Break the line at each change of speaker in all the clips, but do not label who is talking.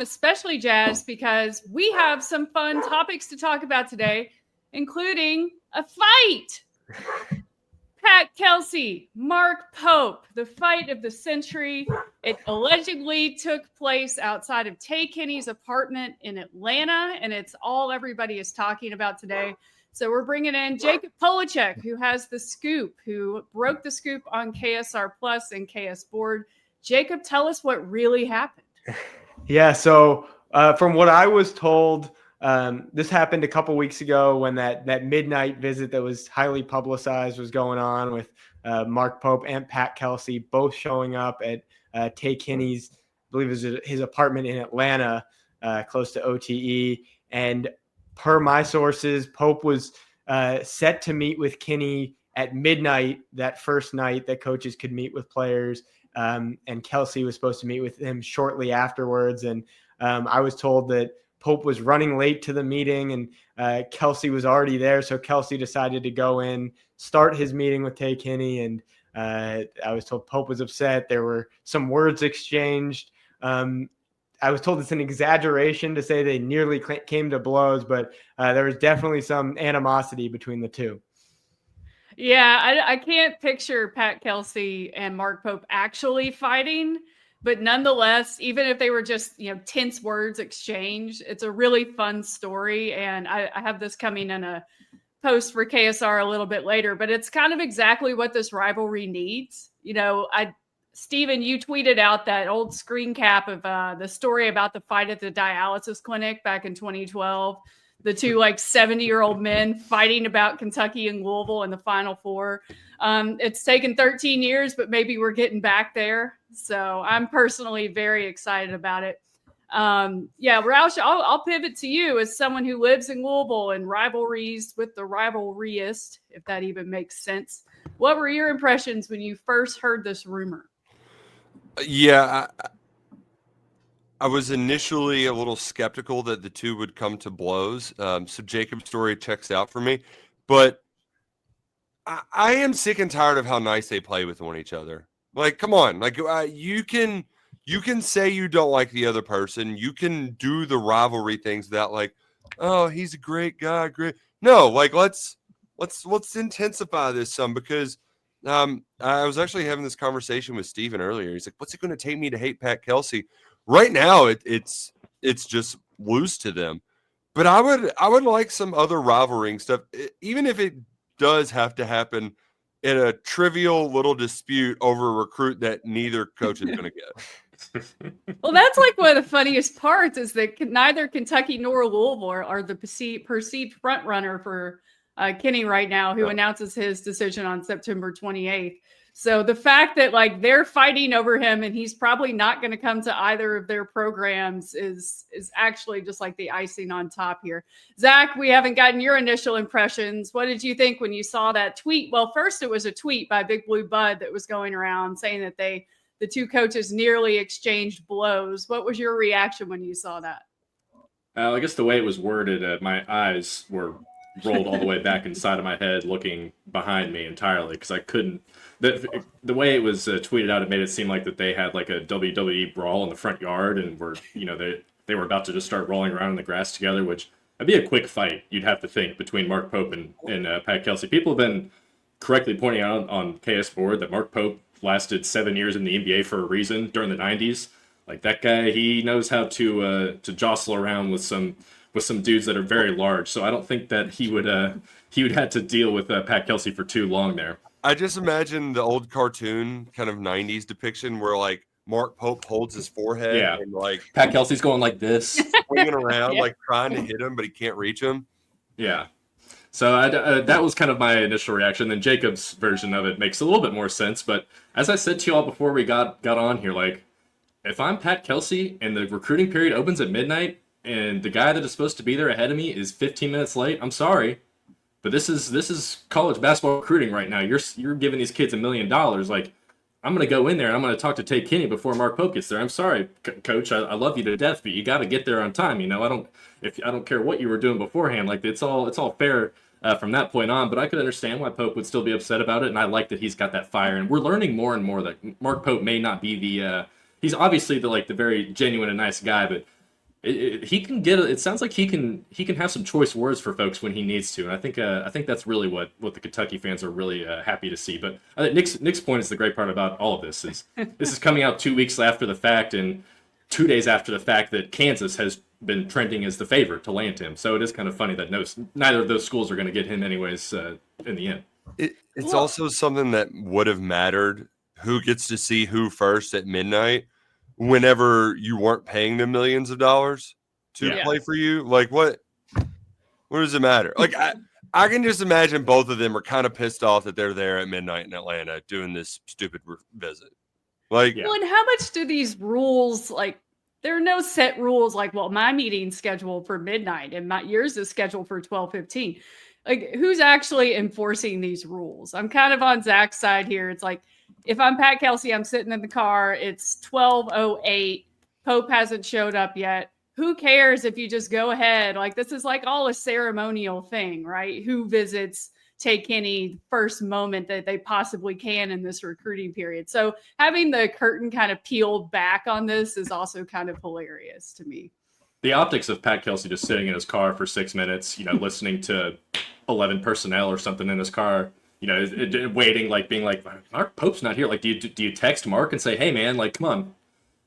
especially jazzed because we have some fun topics to talk about today, including a fight. Pat Kelsey, Mark Pope, the fight of the century. It allegedly took place outside of Tay Kinney's apartment in Atlanta, and it's all everybody is talking about today. So we're bringing in Jacob Polachek, who has the scoop, who broke the scoop on KSR Plus and KS Board. Jacob, tell us what really happened.
Yeah, so from what I was told, this happened a couple weeks ago when that midnight visit that was highly publicized was going on with Mark Pope and Pat Kelsey both showing up at Tay Kinney's, I believe it was his apartment in Atlanta, close to OTE. And per my sources, Pope was set to meet with Kinney at midnight that first night that coaches could meet with players. And Kelsey was supposed to meet with him shortly afterwards. And I was told that Pope was running late to the meeting and Kelsey was already there. So Kelsey decided to go in, start his meeting with Tay Kinney. And I was told Pope was upset. There were some words exchanged. I was told it's an exaggeration to say they nearly came to blows, but there was definitely some animosity between the two.
Yeah, I can't picture Pat Kelsey and Mark Pope actually fighting, but nonetheless, even if they were just, tense words exchanged, it's a really fun story. And I have this coming in a post for KSR a little bit later, but it's kind of exactly what this rivalry needs. Steven, you tweeted out that old screen cap of the story about the fight at the dialysis clinic back in 2012. The two 70-year-old men fighting about Kentucky and Louisville in the Final Four. It's taken 13 years, but maybe we're getting back there. So I'm personally very excited about it. Roush, I'll pivot to you as someone who lives in Louisville and rivalries with the rivalryist, if that even makes sense. What were your impressions when you first heard this rumor?
Yeah, I was initially a little skeptical that the two would come to blows. So Jacob's story checks out for me. But I am sick and tired of how nice they play with one each other. Come on. You can say you don't like the other person. You can do the rivalry things that oh, he's a great guy. Great. No, let's intensify this some because I was actually having this conversation with Steven earlier. He's like, what's it going to take me to hate Pat Kelsey? Right now, it's just loose to them, but I would like some other rivaling stuff, even if it does have to happen in a trivial little dispute over a recruit that neither coach is going to get.
Well, that's one of the funniest parts is that neither Kentucky nor Louisville are the perceived front runner for Kinney right now, who announces his decision on September 28th. So the fact that they're fighting over him and he's probably not going to come to either of their programs is actually just the icing on top here. Zach, we haven't gotten your initial impressions. What did you think when you saw that tweet? Well, first it was a tweet by Big Blue Bud that was going around saying that the two coaches nearly exchanged blows. What was your reaction when you saw that?
I guess the way it was worded, my eyes were rolled all the way back inside of my head looking behind me entirely because I couldn't. The way it was tweeted out, it made it seem like that they had a WWE brawl in the front yard and were, they were about to just start rolling around in the grass together, which would be a quick fight, you'd have to think, between Mark Pope and Pat Kelsey. People have been correctly pointing out on KS Board that Mark Pope lasted 7 years in the NBA for a reason during the 90s. That guy, he knows how to jostle around with some dudes that are very large. So I don't think that he would have to deal with Pat Kelsey for too long there.
I just imagine the old cartoon kind of 90s depiction where Mark Pope holds his forehead and
Pat Kelsey's going like this,
swinging around, trying to hit him, but he can't reach him.
Yeah. So that was kind of my initial reaction. Then Jacob's version of it makes a little bit more sense. But as I said to you all before we got on here, if I'm Pat Kelsey and the recruiting period opens at midnight and the guy that is supposed to be there ahead of me is 15 minutes late, I'm sorry. But this is college basketball recruiting right now. You're giving these kids $1 million. I'm going to go in there and I'm going to talk to Tay Kinney before Mark Pope gets there. I'm sorry, Coach. I love you to death, but you got to get there on time. I don't care what you were doing beforehand. it's all fair from that point on. But I could understand why Pope would still be upset about it, and I like that he's got that fire. And we're learning more and more that Mark Pope may not be the. He's obviously the very genuine and nice guy, but he can get. It sounds like he can have some choice words for folks when he needs to, and I think that's really what the Kentucky fans are really happy to see. But I think Nick's point is the great part about all of this is this is coming out 2 weeks after the fact, and 2 days after the fact that Kansas has been trending as the favorite to land him. So it is kind of funny that neither of those schools are going to get him anyways in the end.
It's also something that would have mattered who gets to see who first at midnight whenever you weren't paying them millions of dollars to play for you. Like, what does it matter? Like, I can just imagine both of them are kind of pissed off that they're there at midnight in Atlanta doing this stupid visit. Like,
well, and how much do these rules, like, there are no set rules like, well, my meeting's scheduled for midnight and yours is scheduled for 12:15. Like, who's actually enforcing these rules? I'm kind of on Zach's side here. It's like, if I'm Pat Kelsey, I'm sitting in the car, it's 12:08, Pope hasn't showed up yet. Who cares if you just go ahead? Like, this is like all a ceremonial thing, right? Who visits Tay Kinney first moment that they possibly can in this recruiting period. So having the curtain kind of peeled back on this is also kind of hilarious to me.
The optics of Pat Kelsey just sitting in his car for 6 minutes, listening to 11 personnel or something in his car, waiting, like being like, Mark Pope's not here. Like, do you text Mark and say, hey man, like, come on,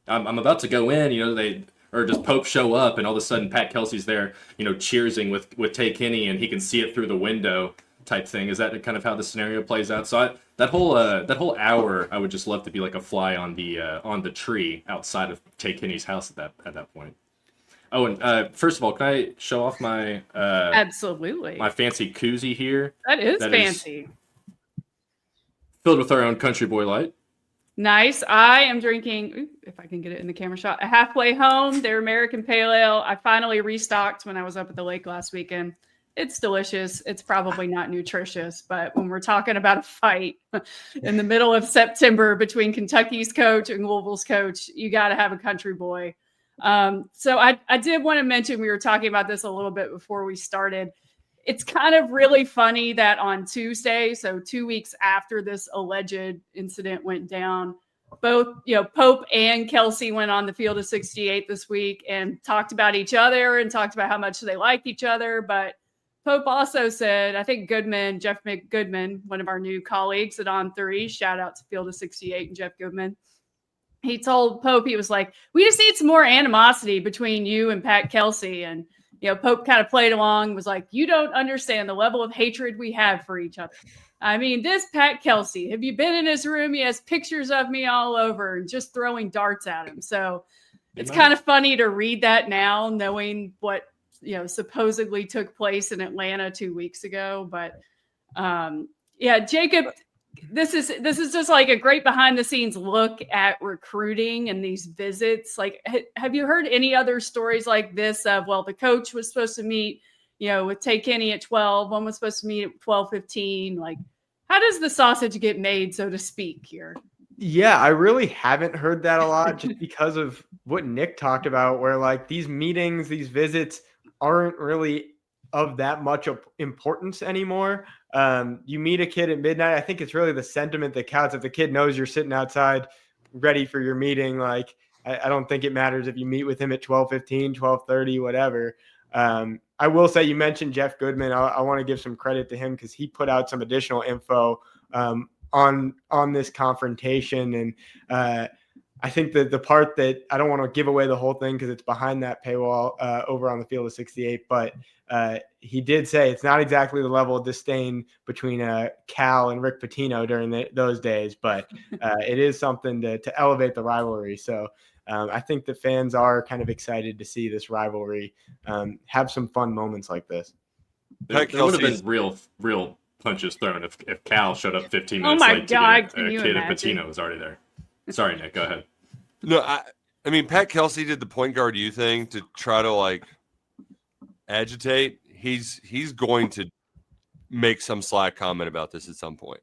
I'm about to go in, or does Pope show up and all of a sudden Pat Kelsey's there, cheersing with Tay Kinney and he can see it through the window type thing? Is that kind of how the scenario plays out? So that whole hour, I would just love to be like a fly on the tree outside of Tay Kinney's house at that point. Oh, and first of all, can I show off my
absolutely
my fancy koozie here?
That is fancy.
Filled with our own Country Boy Light.
Nice. I am drinking, if I can get it in the camera shot, a Halfway Home, their American Pale Ale. I finally restocked when I was up at the lake last weekend. It's delicious. It's probably not nutritious, but when we're talking about a fight in the middle of September between Kentucky's coach and Louisville's coach, you got to have a Country Boy. So I did want to mention, we were talking about this a little bit before we started. It's kind of really funny that on Tuesday, so 2 weeks after this alleged incident went down, both, Pope and Kelsey went on the Field of 68 this week and talked about each other and talked about how much they liked each other. But Pope also said, I think Jeff McGoodman, one of our new colleagues at On3, shout out to Field of 68 and Jeff Goodman. He told Pope, he was like, we just need some more animosity between you and Pat Kelsey. And, Pope kind of played along, was like, you don't understand the level of hatred we have for each other. I mean, this Pat Kelsey, have you been in his room? He has pictures of me all over and just throwing darts at him. So it's kind of funny to read that now, knowing what, supposedly took place in Atlanta 2 weeks ago. But Jacob, this is just like a great behind the scenes look at recruiting and these visits. Like, have you heard any other stories like this of, well, the coach was supposed to meet, with Tay Kinney at 12, one was supposed to meet at 12:15. Like, how does the sausage get made, so to speak, here?
Yeah, I really haven't heard that a lot just because of what Nick talked about, where like these meetings, these visits aren't really of that much importance anymore. You meet a kid at midnight. I think it's really the sentiment that counts. If the kid knows you're sitting outside ready for your meeting, like I don't think it matters if you meet with him at 12:15, 12:30, whatever. I will say, you mentioned Jeff Goodman. I want to give some credit to him because he put out some additional info on this confrontation. And I think that the part that I don't want to give away the whole thing because it's behind that paywall over on the Field of 68, but he did say it's not exactly the level of disdain between Cal and Rick Pitino during those days, but it is something to elevate the rivalry. So I think the fans are kind of excited to see this rivalry have some fun moments like this.
There would have been real punches thrown if Cal showed up 15 minutes late
God,
to get a kid, and Pitino was already there. Sorry, Nick, go ahead.
No, I mean, Pat Kelsey did the point guard you thing to try to like agitate. He's going to make some slack comment about this at some point.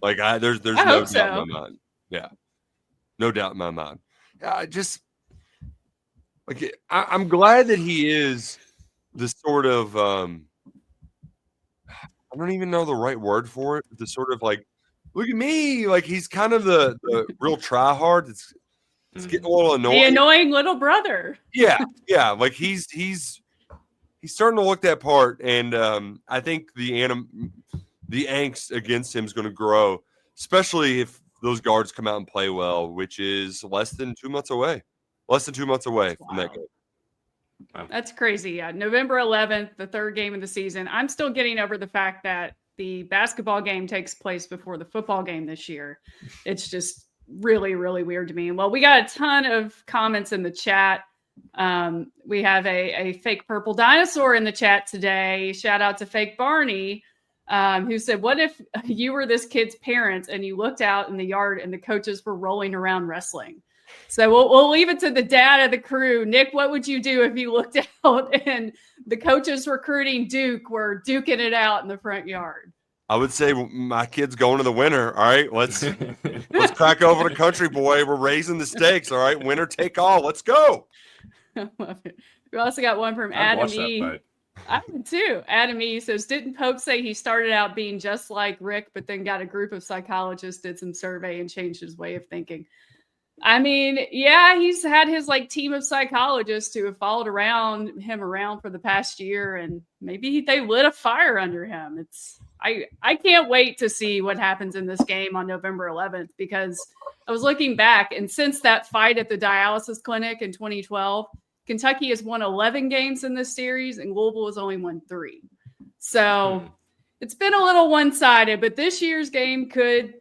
Like there's no doubt in my mind. Yeah, no doubt in my mind. I'm glad that he is the sort of I don't even know the right word for it. The sort of like, look at me, like he's kind of the real try hard. It's getting a little annoying.
The annoying little brother.
Yeah. Like he's starting to look that part, and I think the angst against him is going to grow, especially if those guards come out and play well, which is less than 2 months away. From that game.
Wow.
That's crazy. Yeah. November 11th, the third game of the season. I'm still getting over the fact that the basketball game takes place before the football game this year. It's just really, really weird to me. Well, we got a ton of comments in the chat. We have a fake purple dinosaur in the chat today. Shout out to fake Barney, who said, what if you were this kid's parents and you looked out in the yard and the coaches were rolling around wrestling? So we'll leave it to the dad of the crew. Nick, what would you do if you looked out and the coaches recruiting Duke were duking it out in the front yard?
I would say my kid's going to the winner. All right, let's crack over the country, boy. We're raising the stakes. All right, winner take all. Let's go.
I love it. We also got one from Adam E. I did too. Adam E says, didn't Pope say he started out being just like Rick, but then got a group of psychologists, did some survey, and changed his way of thinking? I mean, yeah, he's had his team of psychologists who have followed him around for the past year, and maybe they lit a fire under him. I can't wait to see what happens in this game on November 11th, because I was looking back, and since that fight at the dialysis clinic in 2012, Kentucky has won 11 games in this series, and Louisville has only won 3. So it's been a little one-sided, but this year's game could.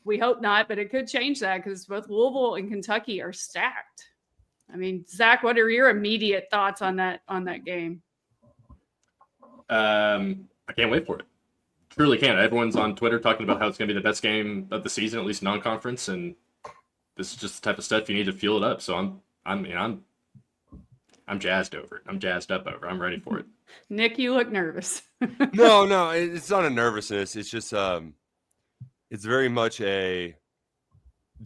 We hope not, but it could change that, because both Louisville and Kentucky are stacked. I mean, Zach, what are your immediate thoughts on that game?
I can't wait for it. Truly can't. Everyone's on Twitter talking about how it's going to be the best game of the season, at least non-conference, and this is just the type of stuff you need to fuel it up. So I'm jazzed over it. I'm jazzed up over it. I'm ready for it.
Nick, you look nervous.
No, it's not a nervousness. It's just it's very much do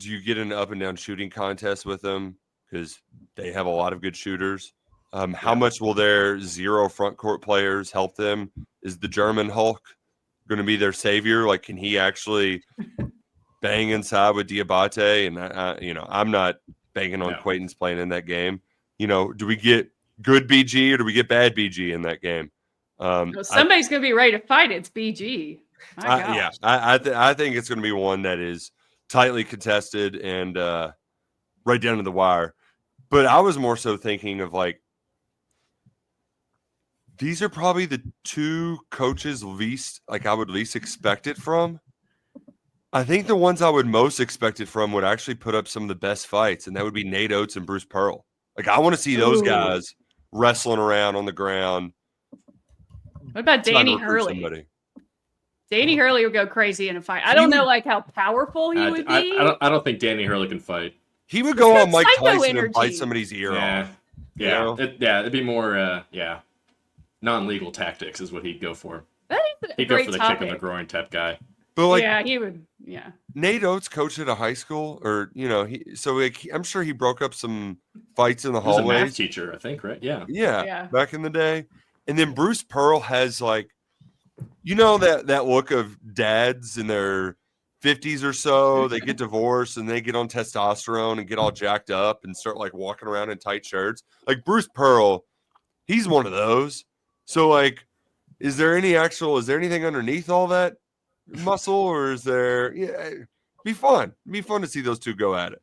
you get an up and down shooting contest with them? Because they have a lot of good shooters. How much will their 0 front court players help them? Is the German Hulk going to be their savior? Like, can he actually bang inside with Diabate? And I'm not banging on Quaitons playing in that game. Do we get good BG or do we get bad BG in that game?
Somebody's going to be ready to fight. It's BG.
I think it's going to be one that is tightly contested and right down to the wire. But I was more so thinking of these are probably the 2 coaches I would least expect it from. I think the ones I would most expect it from would actually put up some of the best fights, and that would be Nate Oates and Bruce Pearl. I want to see those guys wrestling around on the ground.
What about Danny Hurley? Danny Hurley would go crazy in a fight. I don't know how powerful he would be.
I don't think Danny Hurley can fight.
He would go on Mike Tyson and bite somebody's ear off.
Yeah. It'd be more non-legal tactics is what he'd go for. He'd go for the kick in the groin type guy.
But
he would. Yeah.
Nate Oates coached at a high school, or I'm sure he broke up some fights in the hallways.
He was a math teacher, I think, right?
Yeah. Back in the day, and then Bruce Pearl has that look of dads in their 50s or so. They get divorced and they get on testosterone and get all jacked up and start walking around in tight shirts. Bruce Pearl, he's one of those. So is there anything underneath all that muscle, or is there? Yeah, be fun to see those 2 go at it.